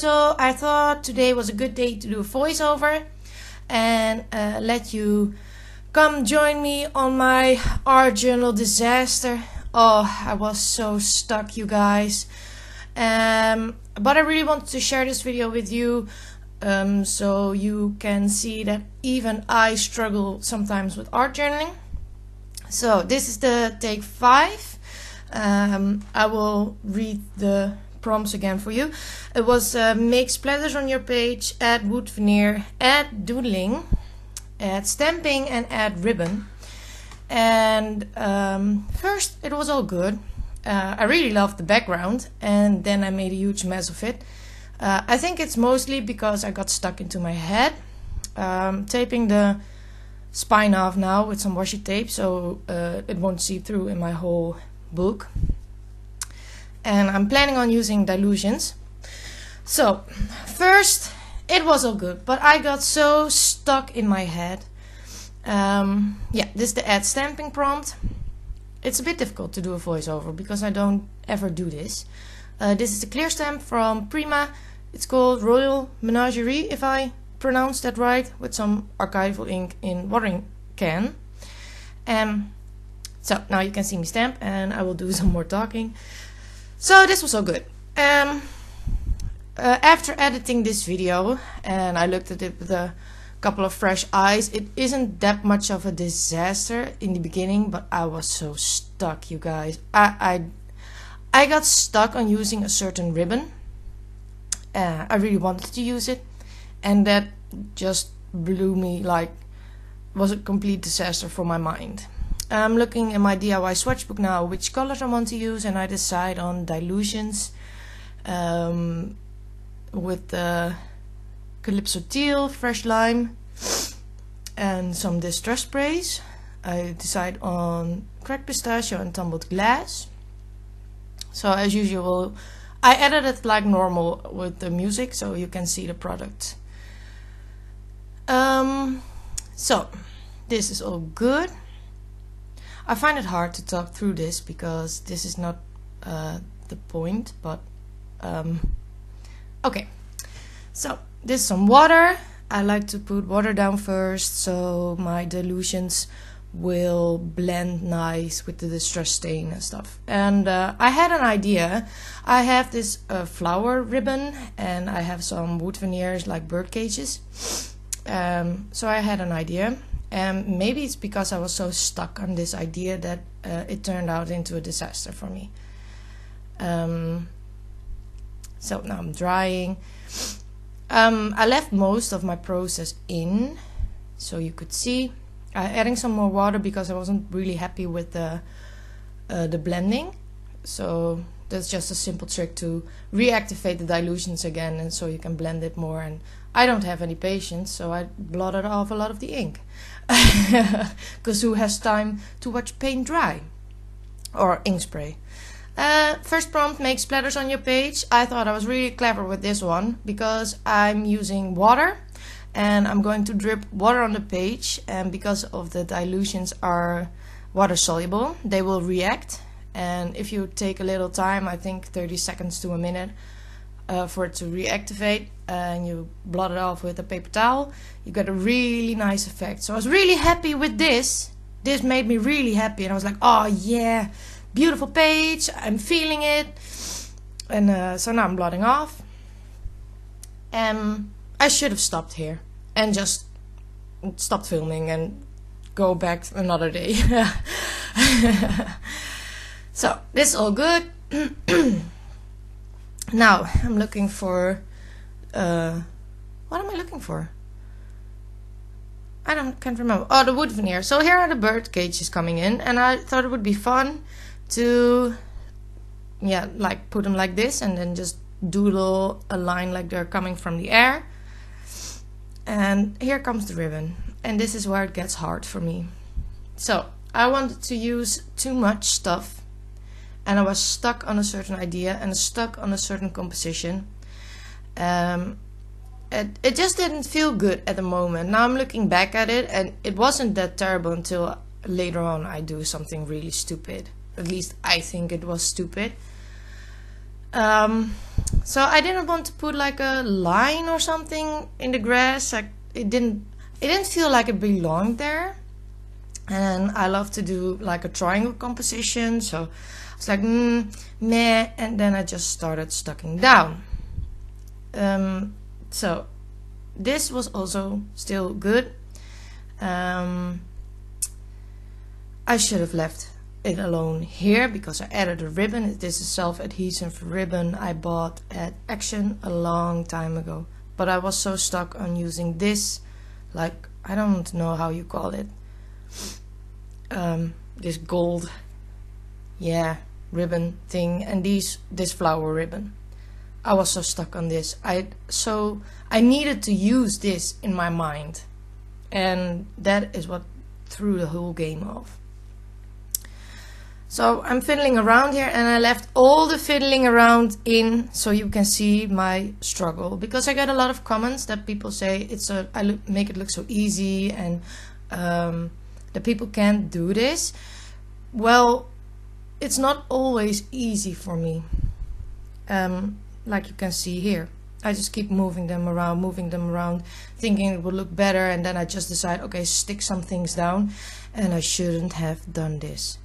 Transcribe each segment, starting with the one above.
So I thought today was a good day to do a voiceover and let you come join me on my art journal disaster. Oh, I was so stuck, you guys. But I really wanted to share this video with you so you can see that even I struggle sometimes with art journaling. So this is the take 5. I will read the prompts again for you. It was make splatters on your page, add wood veneer, add doodling, add stamping, and add ribbon. And first it was all good. I really loved the background, and then I made a huge mess of it. I think it's mostly because I got stuck into my head. Taping the spine off now with some washi tape so it won't seep through in my whole book. And I'm planning on using Dylusions. So first it was all good, but I got so stuck in my head. Yeah, this is the add stamping prompt. It's a bit difficult to do a voiceover because I don't ever do this. This is the clear stamp from Prima. It's called Royal Menagerie, if I pronounced that right, with some Archival ink in watering can. So now you can see me stamp, and I will do some more talking. So this was all good. After editing this video, and I looked at it with a couple of fresh eyes, it isn't that much of a disaster in the beginning, but I was so stuck, you guys. I got stuck on using a certain ribbon. I really wanted to use it, and that just blew me, like, was a complete disaster for my mind. I'm looking in my DIY swatchbook now which colors I want to use, and I decide on Dylusions with the Calypso Teal, fresh lime, and some distress sprays. I decide on cracked pistachio and tumbled glass. So as usual, I edited like normal with the music so you can see the product. So this is all good. I find it hard to talk through this because this is not the point, but okay. So this is some water. I like to put water down first so my Dylusions will blend nice with the distress stain and stuff. And I had an idea. I have this flower ribbon, and I have some wood veneers like bird cages. So I had an idea, and maybe it's because I was so stuck on this idea that it turned out into a disaster for me. So now I'm drying. I left most of my process in, so you could see. Adding some more water because I wasn't really happy with the blending. So that's just a simple trick to reactivate the Dylusions again, and so you can blend it more. And I don't have any patience, so I blotted off a lot of the ink. Because who has time to watch paint dry? Or ink spray. First prompt, make splatters on your page. I thought I was really clever with this one because I'm using water. And I'm going to drip water on the page, and because of the Dylusions are water soluble, they will react. And if you take a little time, I think 30 seconds to a minute for it to reactivate, and you blot it off with a paper towel, you get a really nice effect. So I was really happy with this. This made me really happy, and I was like, oh yeah, beautiful page, I'm feeling it. And so now I'm blotting off. I should have stopped here and just stopped filming and go back another day. So this is all good. Now I'm looking for what am I looking for? Can't remember. Oh, the wood veneer. So here are the bird cages coming in, and I thought it would be fun to, yeah, like put them like this and then just doodle a line like they're coming from the air. And here comes the ribbon, and this is where it gets hard for me. So I wanted to use too much stuff, and I was stuck on a certain idea and stuck on a certain composition. It just didn't feel good at the moment. Now I'm looking back at it, and it wasn't that terrible until later on I do something really stupid. At least I think it was stupid. So I didn't want to put like a line or something in the grass. Like it didn't feel like it belonged there. And I love to do like a triangle composition, so it's like meh, and then I just started stucking down. So this was also still good. I should have left it alone here because I added a ribbon. This is self-adhesive ribbon I bought at Action a long time ago, but I was so stuck on using this, like I don't know how you call it, this gold ribbon thing, and this flower ribbon. I was so stuck on this. I needed to use this in my mind, and that is what threw the whole game off. So I'm fiddling around here, and I left all the fiddling around in so you can see my struggle, because I get a lot of comments that people say I make it look so easy, and that people can't do this. Well, it's not always easy for me. Like you can see here, I just keep moving them around, thinking it would look better, and then I just decide, okay, stick some things down, and I shouldn't have done this,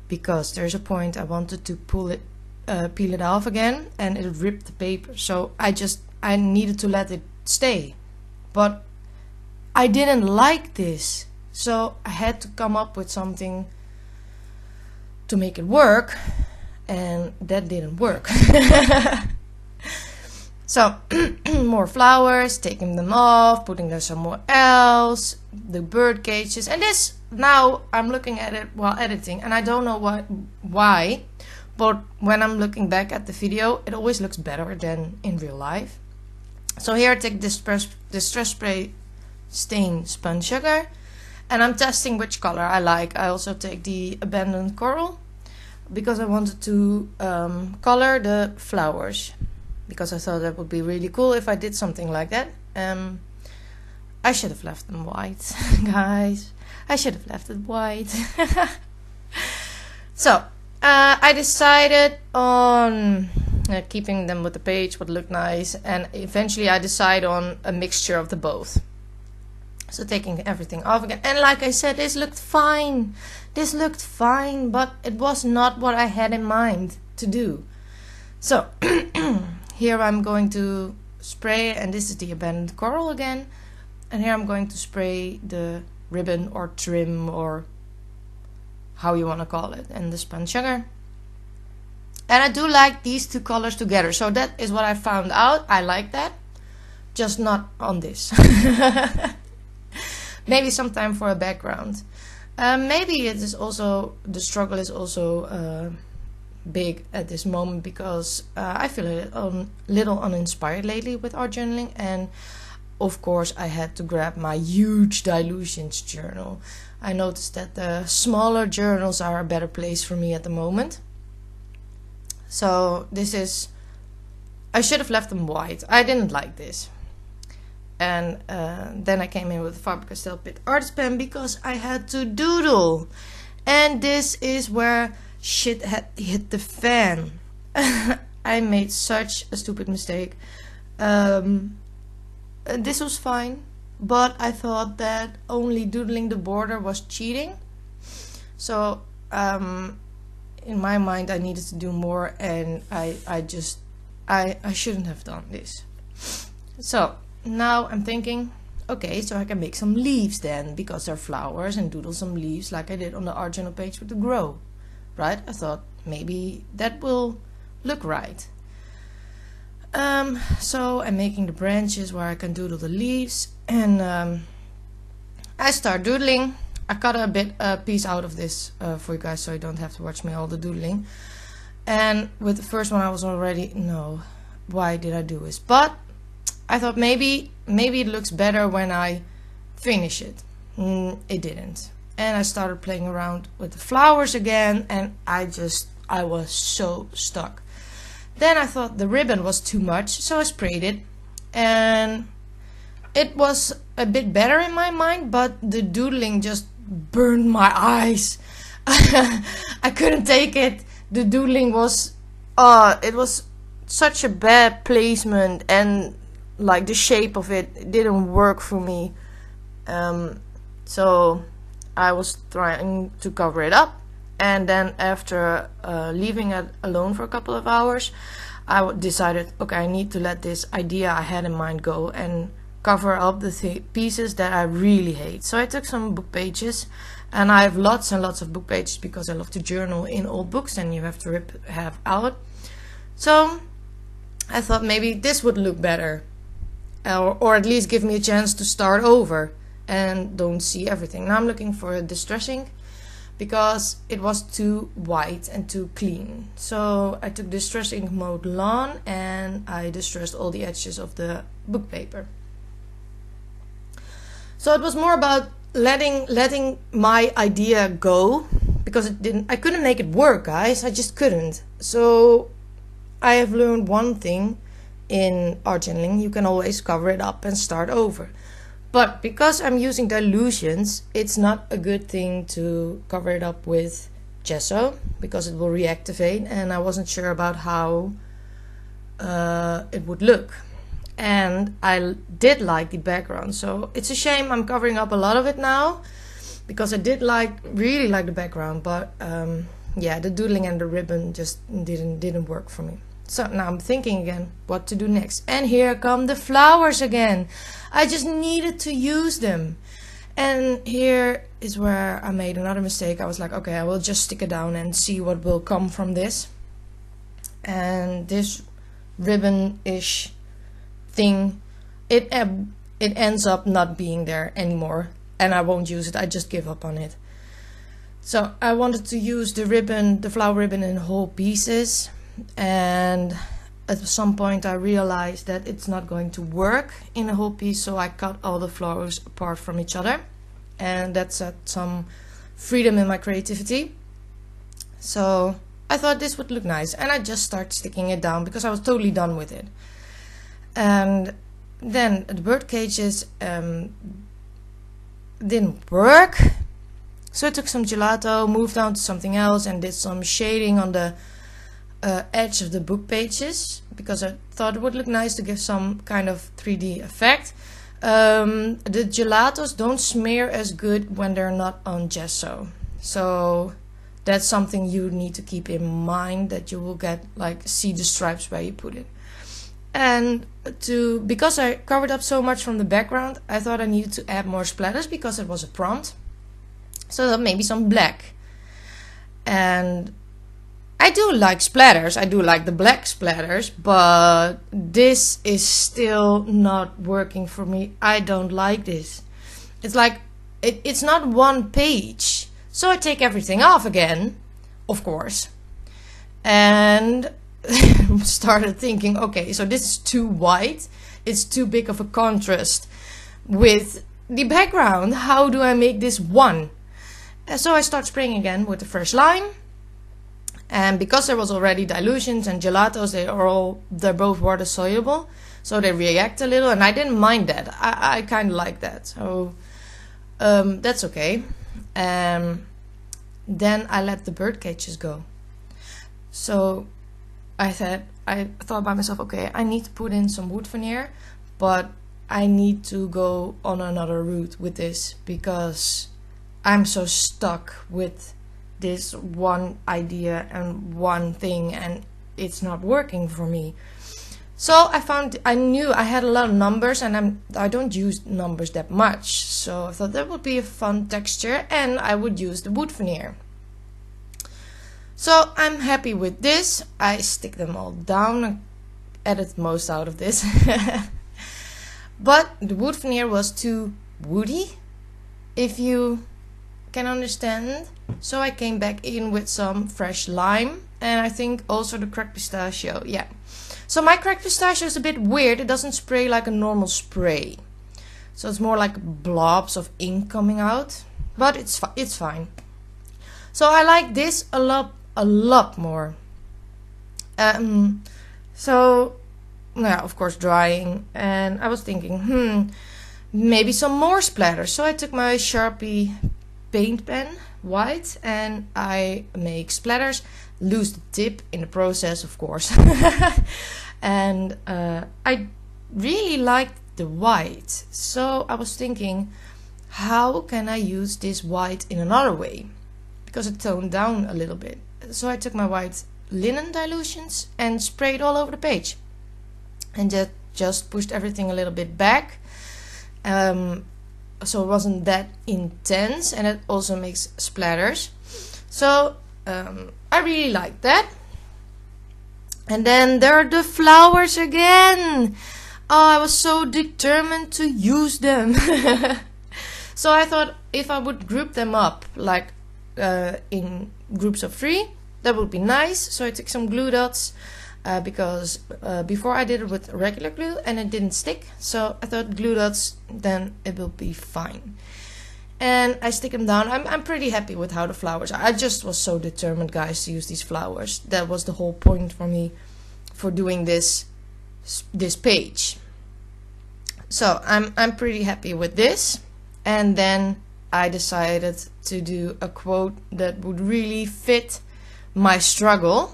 because there's a point I wanted to peel it off again, and it ripped the paper. So I needed to let it stay, but I didn't like this, so I had to come up with something to make it work, and that didn't work. So more flowers, taking them off, putting them somewhere else, the bird cages, and this, now I'm looking at it while editing, and I don't know why, but when I'm looking back at the video, it always looks better than in real life. So here I take this Distress Spray Stain Spun Sugar, and I'm testing which color I like. I also take the Abandoned Coral, because I wanted to color the flowers, because I thought that would be really cool if I did something like that. I should have left them white, guys. I should have left it white. So I decided on keeping them with the page, would look nice, and eventually I decided on a mixture of the both. So taking everything off again, and like I said, this looked fine. This looked fine, but it was not what I had in mind to do. So here I'm going to spray, and this is the Abandoned Coral again, and here I'm going to spray the ribbon or trim, or how you want to call it, and the Spun Sugar. And I do like these two colors together, so that is what I found out. I like that, just not on this. Maybe sometime for a background. Maybe it is also, the struggle is also big at this moment, because I feel a little uninspired lately with art journaling, and of course I had to grab my huge Dylusions journal. I noticed that the smaller journals are a better place for me at the moment. So this is, I should have left them white. I didn't like this. And then I came in with the Faber-Castell Pitt Artist Pen, because I had to doodle. And this is where shit had hit the fan. I made such a stupid mistake. This was fine, but I thought that only doodling the border was cheating. So in my mind I needed to do more, and I shouldn't have done this. So now I'm thinking, okay, so I can make some leaves then, because they're flowers, and doodle some leaves like I did on the art journal page with the grow, right? I thought maybe that will look right. So I'm making the branches where I can doodle the leaves, and I start doodling. I cut a piece out of this for you guys, so you don't have to watch me all the doodling. And with the first one I was already, no, why did I do this? But I thought maybe it looks better when I finish it. It didn't. And I started playing around with the flowers again, and I was so stuck. Then I thought the ribbon was too much, so I sprayed it, and it was a bit better in my mind, but the doodling just burned my eyes. I couldn't take it. The doodling was, it was such a bad placement, and like the shape of it didn't work for me. So I was trying to cover it up, and then after leaving it alone for a couple of hours, I decided, okay, I need to let this idea I had in mind go and cover up the pieces that I really hate. So I took some book pages, and I have lots and lots of book pages because I love to journal in old books and you have to rip half out. So I thought maybe this would look better, or at least give me a chance to start over and don't see everything. Now I'm looking for a distressing because it was too white and too clean. So I took Distress Ink Mode Lawn and I distressed all the edges of the book paper. So it was more about letting my idea go, because I couldn't make it work, guys. I just couldn't. So I have learned one thing in art journaling: you can always cover it up and start over. But because I'm using Dylusions, it's not a good thing to cover it up with gesso, because it will reactivate, and I wasn't sure about how it would look. And I did like the background, so it's a shame I'm covering up a lot of it now, because I did really like the background, but yeah, the doodling and the ribbon just didn't work for me. So now I'm thinking again what to do next, and here come the flowers again. I just needed to use them, and here is where I made another mistake. I was like, okay, I will just stick it down and see what will come from this. And this ribbon-ish thing, it ends up not being there anymore, and I won't use it. I just give up on it. So I wanted to use the ribbon, the flower ribbon, in whole pieces, and at some point I realized that it's not going to work in a whole piece, so I cut all the flowers apart from each other, and that set some freedom in my creativity. So I thought this would look nice, and I just started sticking it down because I was totally done with it. And then the bird cages didn't work, so I took some gelato, moved on to something else, and did some shading on the edge of the book pages, because I thought it would look nice to give some kind of 3D effect. The gelatos don't smear as good when they're not on gesso, so that's something you need to keep in mind, that you will get, like, see the stripes where you put it. And because I covered up so much from the background, I thought I needed to add more splatters because it was a prompt. So maybe some black. And I do like splatters. I do like the black splatters, but this is still not working for me. I don't like this. It's like it's not one page. So I take everything off again, of course, and started thinking, okay, so this is too white, it's too big of a contrast with the background. How do I make this one? So I start spraying again with the fresh line, and because there was already Dylusions and gelatos, they're both water soluble, so they react a little, and I didn't mind that. I kind of like that, so that's okay. Then I let the bird cages go. So I thought by myself, okay, I need to put in some wood veneer, but I need to go on another route with this, because I'm so stuck with this one idea and one thing, and it's not working for me. So I knew I had a lot of numbers, and I don't use numbers that much, so I thought that would be a fun texture, and I would use the wood veneer. So I'm happy with this. I stick them all down and edit most out of this. But the wood veneer was too woody, if you can understand. So I came back in with some fresh lime, and I think also the cracked pistachio. Yeah. So my cracked pistachio is a bit weird. It doesn't spray like a normal spray. So it's more like blobs of ink coming out. But it's fine. So I like this a lot more. So yeah, of course drying, and I was thinking, maybe some more splatters. So I took my Sharpie paint pen, white, and I make splatters. Lose the tip in the process, of course. And I really liked the white, so I was thinking, how can I use this white in another way? Because it toned down a little bit. So I took my white linen dilutions and sprayed all over the page, and just pushed everything a little bit back, so it wasn't that intense, and it also makes splatters. So I really like that. And then there are the flowers again. Oh, I was so determined to use them. So I thought if I would group them up like in groups of 3, that would be nice. So I took some glue dots because before I did it with regular glue and it didn't stick. So I thought glue dots, then it will be fine. And I stick them down. I'm pretty happy with how the flowers are. I just was so determined, guys, to use these flowers. That was the whole point for me for doing this page. So I'm pretty happy with this. And then I decided to do a quote that would really fit my struggle.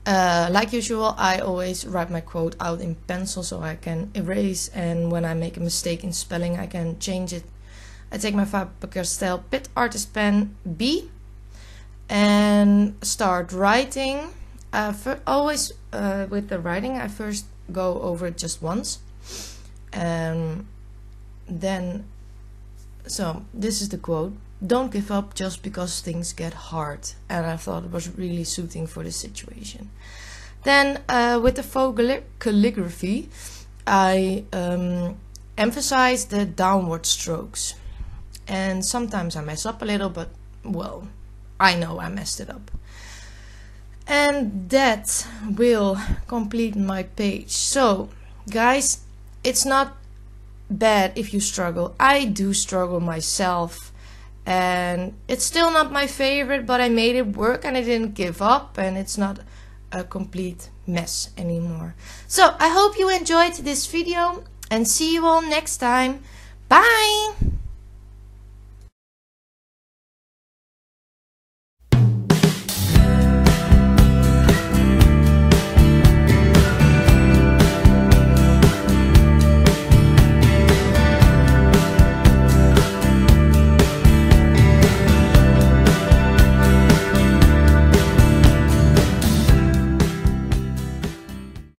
Like usual, I always write my quote out in pencil so I can erase, and when I make a mistake in spelling I can change it. I take my Faber-Castell Pit Artist Pen B and start writing. Always with the writing I first go over it just once, and then, so this is the quote: "Don't give up just because things get hard." And I thought it was really suiting for this situation. Then with the faux calligraphy, I emphasize the downward strokes. And sometimes I mess up a little, but well, I know I messed it up. And that will complete my page. So guys, it's not bad if you struggle. I do struggle myself. And it's still not my favorite, but I made it work and I didn't give up, and it's not a complete mess anymore. So I hope you enjoyed this video and see you all next time. Bye!